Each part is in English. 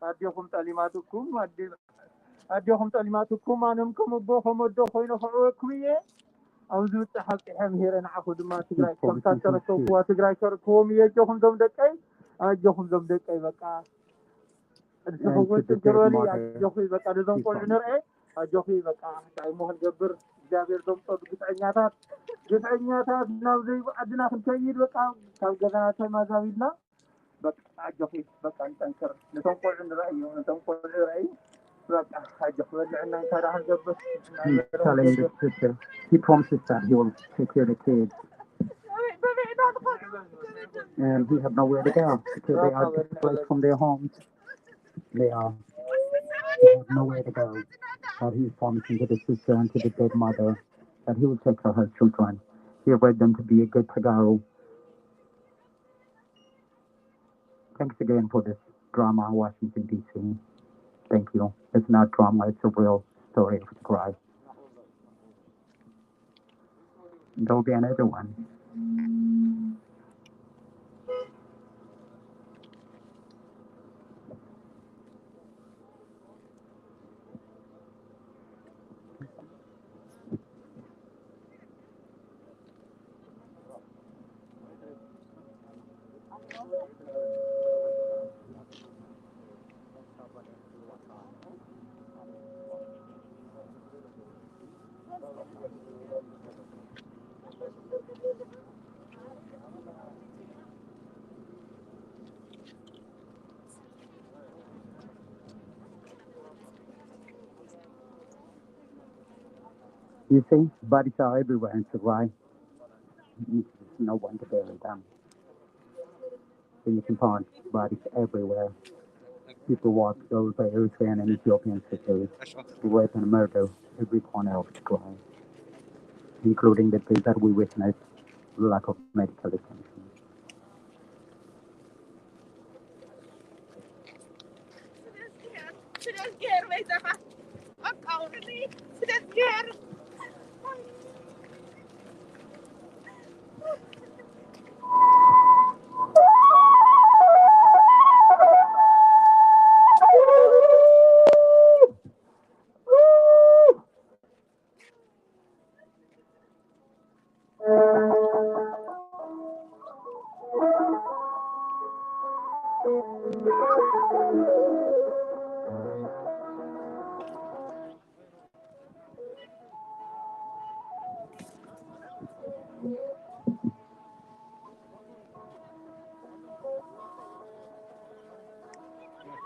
أديكم تعليماتكم أديكم تعليماتكم أنكم أبوكم أدو خوينو خوية أو زوت حق حمير أنا أخذ ما تجري كم تشركوا وتجري شركوا ميجوهم دم دكاي أجوهم دم دكاي بقى السفوت تجرولي أجوخي بقى دم كل نرأي أجوخي بقى تعيمون جبر جابر دم طب قطعنياتات ناوزي أدنى خنكيد بقى كالجذنا ما زاويدنا بقى أجوخي بقى نتنكر نتنقل رأيه نتنقل رأيه telling the sister, he promises that he will take care of the kids. And he have nowhere to go because they are displaced from their homes. They have nowhere to go. But he's promising to the sister and to the dead mother that he will take care of her children. He read them to be good to go. Thanks again for this drama, Washington, D.C. Thank you. It's not drama, it's a real story of Christ. There'll be another one. You see, bodies are everywhere in Tigray. There's no one to bury them. So you can find bodies everywhere. People walk those by Eritrean and Ethiopian sisters, rape and murder every corner of Tigray, including the things that we witnessed, the lack of medical attention.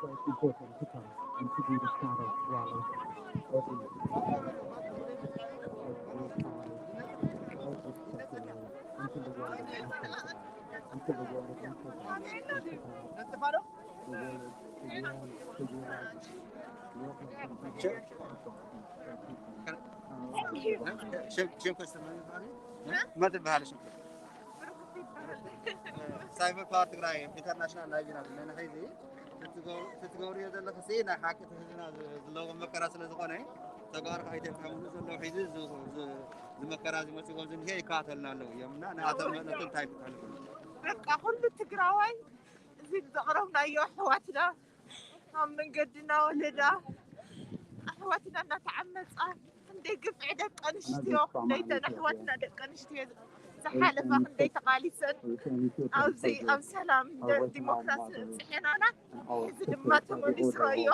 It's important to come and to be the shadow swallow every until the world is intensified. Until the world is intensified. ما تبهالش سايبر بارت غراي انترناشونال لايبراري لنا هيدي تتغوري يدلك سينا حاكت هنا لو مكرا سلا زقونه تغار هيدي فهمو زلو حيزي مكرا زي ما تقول زين هي كاتلنا له يمنا انا اتمنى تايب بقى كل تقراوي زي زقربنا يا اخواتنا هم من قدنا ولدا اخواتنا نتعمص عندي قفع دق انشتيو ليتنا اخواتنا دق انشتيو زحالفه عندي تقاليسن او زي او سلام ديمقراطي صحينا حزب ما تموني سرايو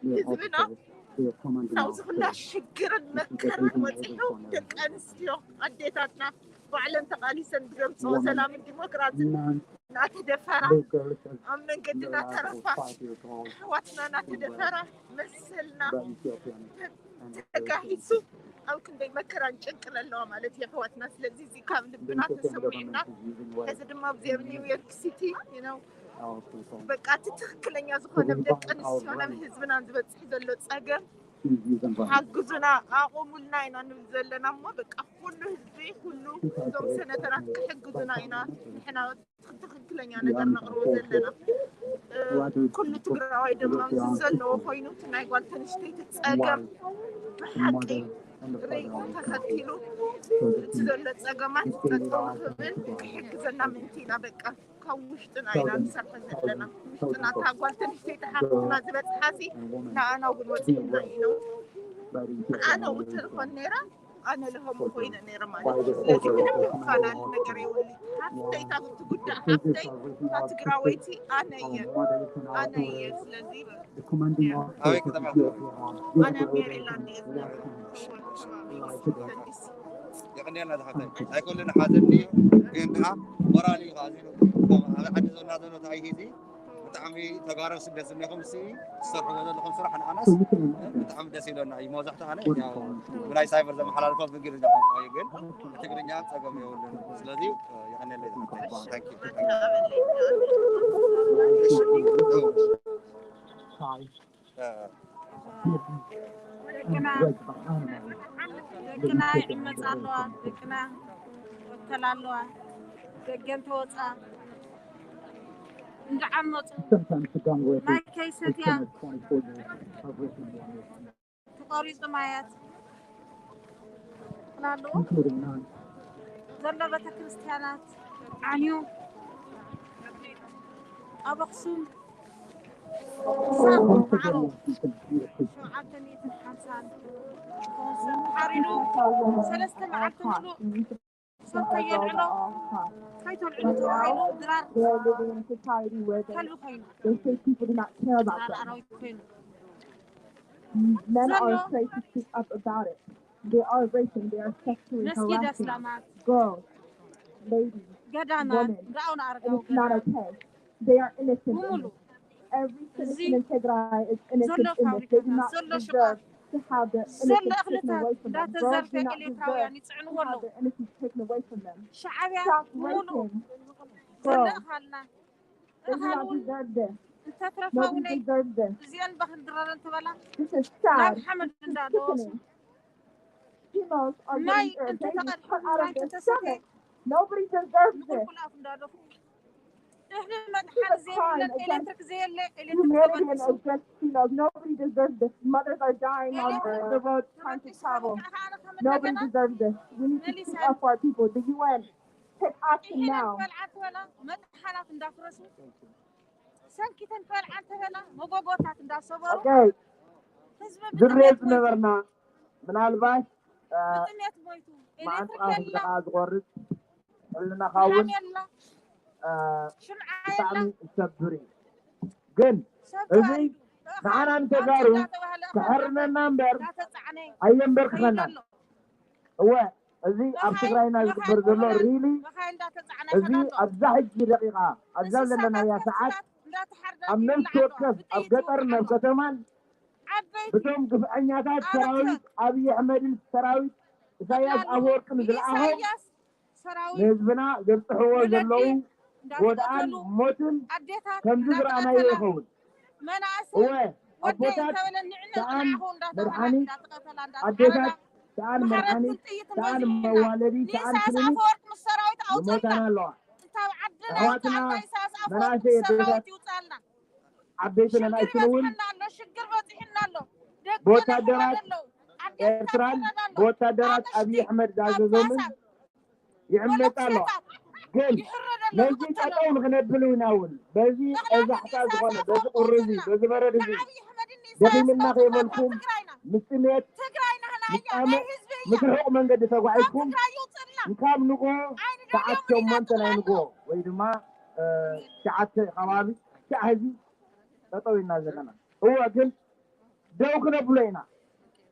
حزبنا نوز كلها شكر المكر وزحو دق انشتيو عديتاتنا وعلن تقاليسن بجمس وسلام الديمقراطي لا تدفرة من قدنا ترفع حواتنا نتدفرة مثلنا تقاهيسو أو كن دي مكران شنكر اللو مالتي حواتنا سلزيزي كام لبنا تسوينا هذا دما بزي بنيويورك سيتي بقى تتخكلن يازخونا بدك أنسيونا بهزبنا نزبت حزلو تساقم حقزنا أقوملنا إنا نبزلنا ما بقى كله هزبي كله دوم سنتنا حقزنا إنا نحنا تخكلن يعني قرنا قروزلنا كل تقرأ دما مزلو خوينو تناي قال تنشتي تتساقم بحقي ريكو تخطيلو تزلت سقمات تطول خبل كحكزنا منتينا بقى كوشتنا إلى نسرح زلنا وشتنا تاقوال تنشتي تحقنا زبت حاسي لا أنا وقلوتنا إنو أنا وتلفون نيرا أنا لهم خوينا نيرا مالي لازم نحن خلال نقري واللي حتى تاخد تقول حتى تقراويتي أنا يس لازم هاي كده بعد أنا ميريلاند يعني أنا ذهبت هاي كلنا حاضرني كنا وراني غازي هذا حد زوجنا زوجنا تاعي هذي بتعمي تجارب سبب سنكم سي الصبح ولا لكم صراحة أنا أنس بتعمي دسيلنا أي موضوع تاعنا يعني من أي سايبر زي محل الفوز بنقول إذا كان يقول تقولين يا تقوم يقولون سلادي يعني اللي ثانك دكنا يمت الله دكنا وتلالوا دكنا توصى نعمت ما كيستيا تقريز مايات لالو زلبة كريستيانات عنيو أبقسم ساقو معروف شو عبتني تنحنسان حارينو سلسة معبتنو سلطة يلعلو كيتو العلو توهيلو درار كلو خينو درار أروي خينو Men are afraid to speak up about it. They are raping, they are sexually harassing girls, ladies, women, and it's not okay. They are innocent. Every citizen in Tigray is innocent in this. They do not deserve to have their innocence taken away from them. Girls do not deserve to have their innocence taken away from them. Stop raping girls. They do not deserve this. Nobody deserves this. This is sad. This is sickening. Females are getting their babies cut out of their stomach. Nobody deserves this. This is a crime against humanity and against females. Nobody deserves this. Mothers are dying on the road trying to travel. Nobody deserves this. We need to speak up for our people. The UN, take action now. Okay. ዝሬት ነበርና ምናልባት ማዓንጥቃ ፍትቃ ዝቆርፅ ዕልና ካውን ብጣዕሚ ዝሰብር እዩ ግን እዚ ንዓና ንተጋሩ ክሕርነና እምበር ኣየንበርክኸናን እወ እዚ ኣብ ትግራይና ዝግበር ዘሎ ሪሊ እዚ ኣብዛ ሕጂ ደቂቓ ኣብዛ ዘለናያ ሰዓት ኣብ ነፍሲ ወከፍ ኣብ ገጠርን ኣብ ከተማን بتوم قفعنياتات سراويت أبي أحمد سراويت إساياس أفوركن زلعهم نزبنا قلت هو زلو ودان موتن كم زبر أنا يخون هو أبوتات تعال مرحاني أديتات تعال مرحاني تعال موالدي تعال كليني موتنا الله أخواتنا مناسي أديتات عبيتنا نايسلون بوتادرات إيرتران بوتادرات أبي أحمد زازوزومن يعمل الله قل نجي تقون غنبلون أول بزي إذا احتاج غنى بزي قرزي بزي بردزي دخي منا خيبالكم مستميت مستامع مترحق من قد تقوعيكم نكام نقو ساعات شمانتنا نقو ويدما ساعات خوابي ساعزي تطوي الناس لنا هو قل دو كنا بلينا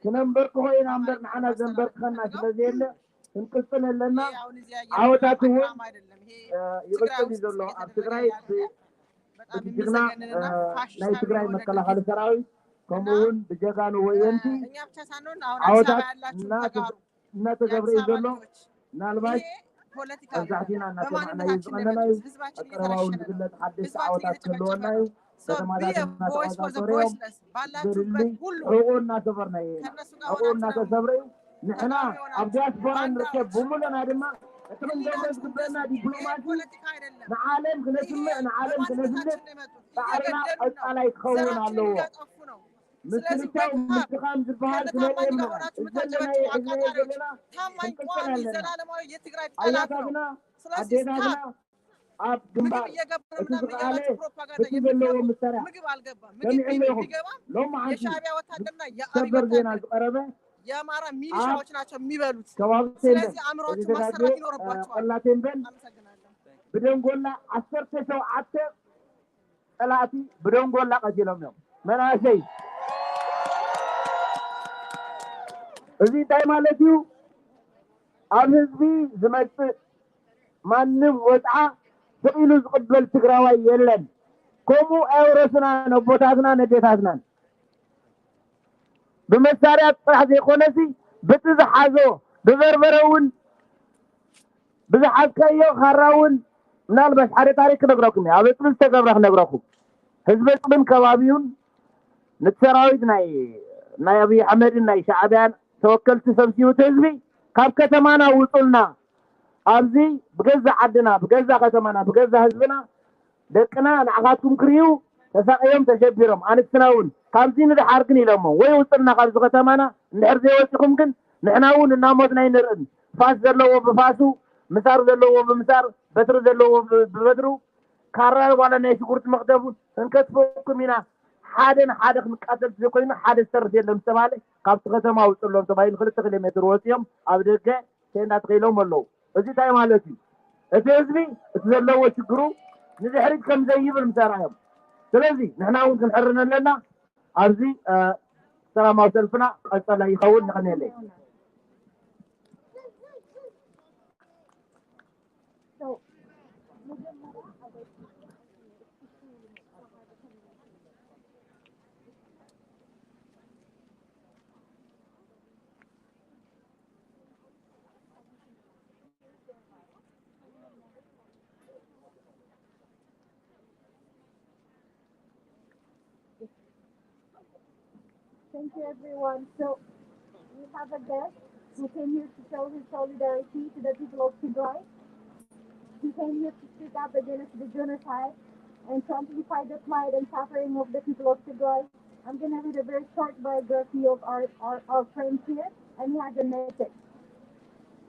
كنا مبرك هوينا مبرك معنا زنبرك خنا سلازينا انقصنا لنا عوداتهم يغطي زلو اب تግራይ بجغنا لاي تግራይ مكلخال سراوي كمون بجغانو وينتي عودات نات غبري زلو نالباش أزعتينا نتمنى يزغننا أقرباون بقلة حدث عودات كلونا عقولنا سفرنا عقولنا تسفري نحن أبدأت فرن ركب بمولنا دما أتمنى دولة قبلنا دبلوماسي نعالم كنسمع نعالم كنسمع تعالنا أسأل يتخون الله ስለዚህ ከነታማኝ ጋር ሆናችሁ የምታጨበጭቡ አቃጣሪዎች ታማኝ ቋሚ ዘላለማዊ የትግራይ ጠላት ነው። ስለዚህ ኣብ ምግብ ግንባር እየገባ እቲ ምናምን ዝኸኣለ እያላችሁ ፕሮፓጋንዳ እቲ ዘለዎ የምትገቡ መሳርያ ምግብ አልገባም። ምግብ ቢገባ ሎማዓንቲ የሻዕቢያ ወታደርና የአብይ ሰበር ዜና ወታደር ዝቀረበ የአማራ ሚሊሻዎች ናቸው የሚበሉት። ከባቢ ስለዚህ አእምሯችሁ ማሰራት ይኖርባችኋል። ቆላ ቴምቤን አመሰግናለሁ። ብደንጎላ 17 ጠላቲ ብደንጎላ ቀቲሎም እዮም መናእሰይ እዚ እንታይ ማለት እዩ ኣብ ህዝቢ ዝመፅእ ማንም ወፅዓ ስኢሉ ዝቅበል ትግራዋይ የለን ከምኡ ኣውረስና ነቦታትና ነዴታትናን ብመሳርያ ጥራሕ ዘይኮነሲ ብቲ ዝሓዞ ብበርበረ እውን ብዝሓዝከዮ ካራ እውን ምናልባሽ ሓደ ታሪክ ክነግረኩም እየ ኣብ እፅቢ ዝተገብረ ክነግረኩም ህዝቢ እፅብን ከባቢውን ነቲ ሰራዊት ናይ ኣብይ ኣሕመድን ናይ ሻዕብያን ተወከልቲ ሰብሲቡ እቲ ህዝቢ ካብ ከተማና ውፁልና ኣብዚ ብገዛ ዓድና ብገዛ ከተማና ብገዛ ህዝብና ደቅና ንዓኻትኩም ክርዩ ተሳቂዮም ተሸቢሮም ኣንስትና እውን ካብዚ ንድሓር ግን ኢሎሞ ወይ ውፅልና ካብዚ ከተማና እንድሕር ዘይወፂኹም ግን ንሕና እውን እናሞትና ይንርእን ፋስ ዘለዎ ብፋሱ ምሳር ዘለዎ ብምሳር በትሪ ዘለዎ ብበትሩ ካራ ዋላ ናይ ሽጉርቲ መክተቡ ክንከትፈኩም ኢና ሓደን ሓደ ክንቃተል ዘይኮይኑ ሓደ ዝሰርፍ የለን ዝተባሃለ ካብቲ ከተማ ውፅሎም ተባሂሉ 2 ኪሎ ሜትር ወፂኦም ኣብ ደገ ቴንዳ ተኺሎም ኣለዉ እዚ እንታይ ማለት እዩ እቲ ህዝቢ እቲ ዘለዎ ችግሩ ንድሕሪት ከም ዘይብል ምሰራዮም ስለዚ ንሕና እውን ክንሕርን ኣለና ኣብዚ ሰላማዊ ሰልፍና ቀፀላ ይኸውን ንኽንየለይ Thank you, everyone. So we have a guest who came here to show his solidarity to the people of Tigray. He came here to speak up against the genocide and to amplify the plight and suffering of the people of Tigray. I'm going to read a very short biography of our friend here, and he has a message.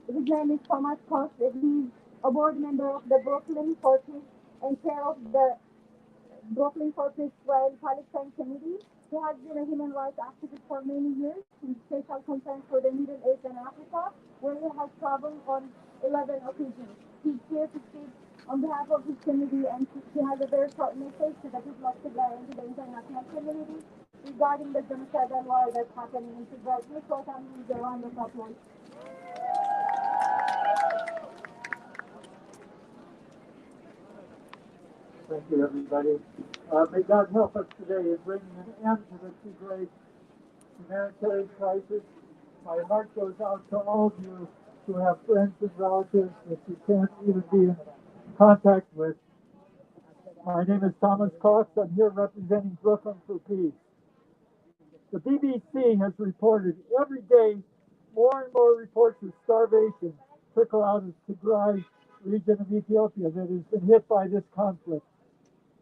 His name is Thomas Koch. He's a board member of the Brooklyn for Peace and chair of the Brooklyn for Peace Palestine Committee. He has been a human rights activist for many years in special concern for the Middle East and Africa, where he has traveled on 11 occasions. He's here to speak on behalf of his committee, and he has a very short message to the people of Tigray and to the international community regarding the genocidal war that's happening in Tigray. Please welcome him with a round of applause. Thank you, everybody. May God help us today in bringing an end to the Tigray humanitarian crisis. My heart goes out to all of you who have friends and relatives that you can't even be in contact with. My name is Thomas Cox. I'm here representing Brooklyn for Peace. The BBC has reported every day more and more reports of starvation trickle out of Tigray region of Ethiopia that has been hit by this conflict.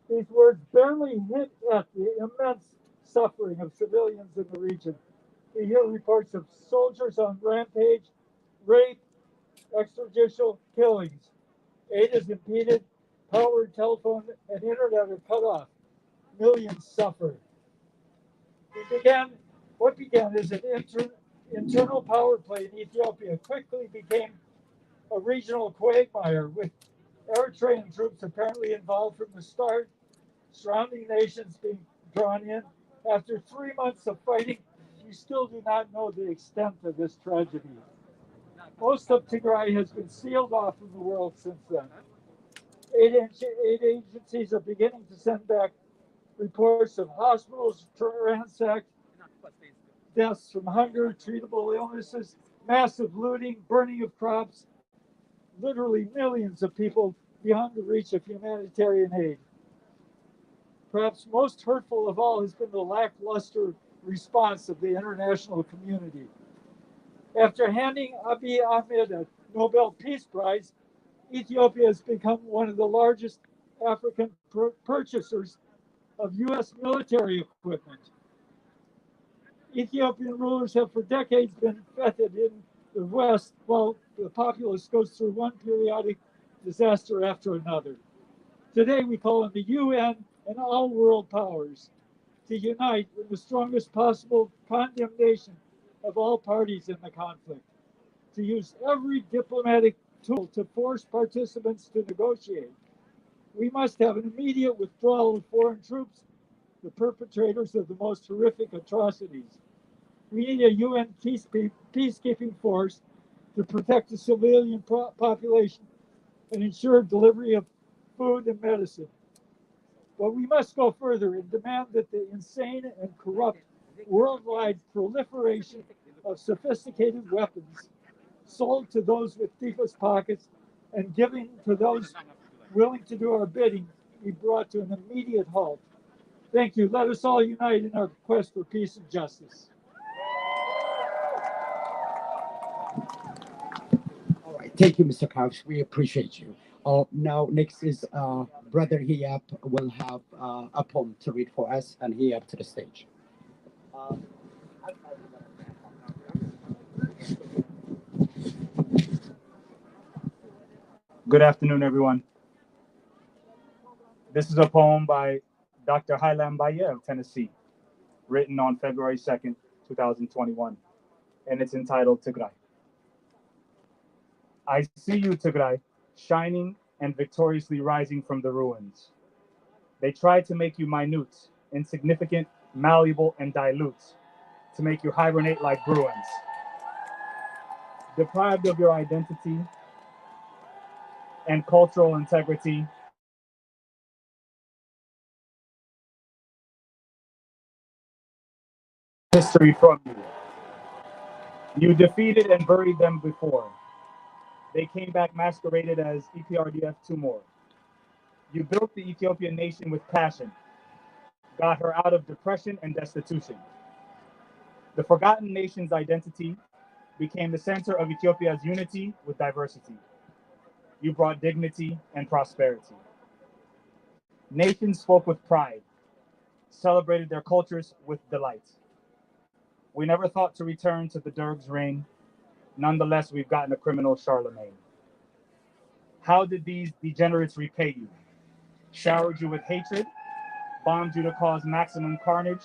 These words barely hit at the immense suffering of civilians in the region. We hear reports of soldiers on rampage, rape, extrajudicial killings. Aid is impeded, power, telephone, and internet are cut off. Millions suffer. What began as an internal power play in Ethiopia quickly became a regional quagmire with Eritrean troops apparently involved from the start, surrounding nations being drawn in. After 3 months of fighting, we still do not know the extent of this tragedy. Most of Tigray has been sealed off from the world since then. Aid agencies are beginning to send back reports of hospitals ransacked, deaths from hunger, treatable illnesses, massive looting, burning of crops, literally millions of people beyond the reach of humanitarian aid. Perhaps most hurtful of all has been the lackluster response of the international community. After handing Abiy Ahmed a Nobel Peace Prize, Ethiopia has become one of the largest African purchasers of U.S. military equipment. Ethiopian rulers have for decades been feted in the West while the populace goes through one periodic disaster after another. Today we call on the UN and all world powers to unite in the strongest possible condemnation of all parties in the conflict, to use every diplomatic tool to force participants to negotiate. We must have an immediate withdrawal of foreign troops, the perpetrators of the most horrific atrocities. We need a UN peacekeeping force to protect the civilian population and ensure delivery of food and medicine. But we must go further and demand that the insane and corrupt worldwide proliferation of sophisticated weapons sold to those with deepest pockets and given to those willing to do our bidding be brought to an immediate halt. Thank you. Let us all unite in our quest for peace and justice. All right. Thank you, Mr. Cox. We appreciate you. Now, next is Brother Hiab will have a poem to read for us, and Hiab to the stage. Good afternoon, everyone. This is a poem by Dr. Highland Baye of Tennessee, written on February 2nd, 2021, and it's entitled Tigray. I see you, Tigray, shining and victoriously rising from the ruins. They tried to make you minute, insignificant, malleable, and dilute, to make you hibernate like Bruins. Deprived of your identity and cultural integrity, history from you. You defeated and buried them before. They came back masqueraded as EPRDF Tumor. You built the Ethiopian nation with passion, got her out of depression and destitution. The forgotten nation's identity became the center of Ethiopia's unity with diversity. You brought dignity and prosperity. Nations spoke with pride, celebrated their cultures with delight. We never thought to return to the Derg's reign. Nonetheless, we've gotten a criminal Charlemagne. How did these degenerates repay you? Showered you with hatred, bombed you to cause maximum carnage,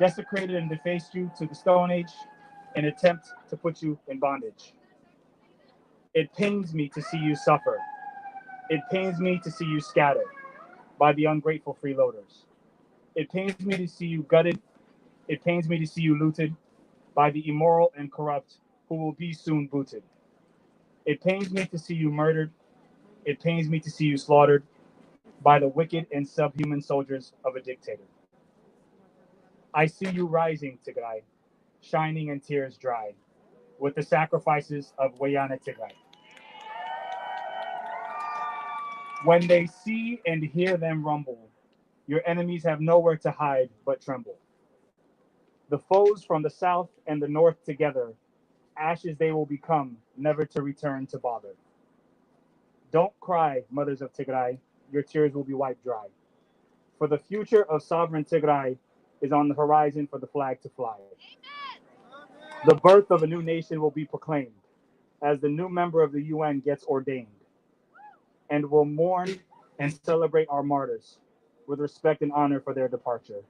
desecrated and defaced you to the Stone Age, in an attempt to put you in bondage. It pains me to see you suffer. It pains me to see you scattered by the ungrateful freeloaders. It pains me to see you gutted. It pains me to see you looted by the immoral and corrupt who will be soon booted. It pains me to see you murdered. It pains me to see you slaughtered by the wicked and subhuman soldiers of a dictator. I see you rising, Tigray, shining and tears dry, with the sacrifices of Wayana Tigray. When they see and hear them rumble, your enemies have nowhere to hide but tremble. The foes from the south and the north together, ashes they will become, never to return to bother. Don't cry, mothers of Tigray, your tears will be wiped dry. For the future of sovereign Tigray is on the horizon for the flag to fly. The birth of a new nation will be proclaimed as the new member of the UN gets ordained, and will mourn and celebrate our martyrs with respect and honor for their departure.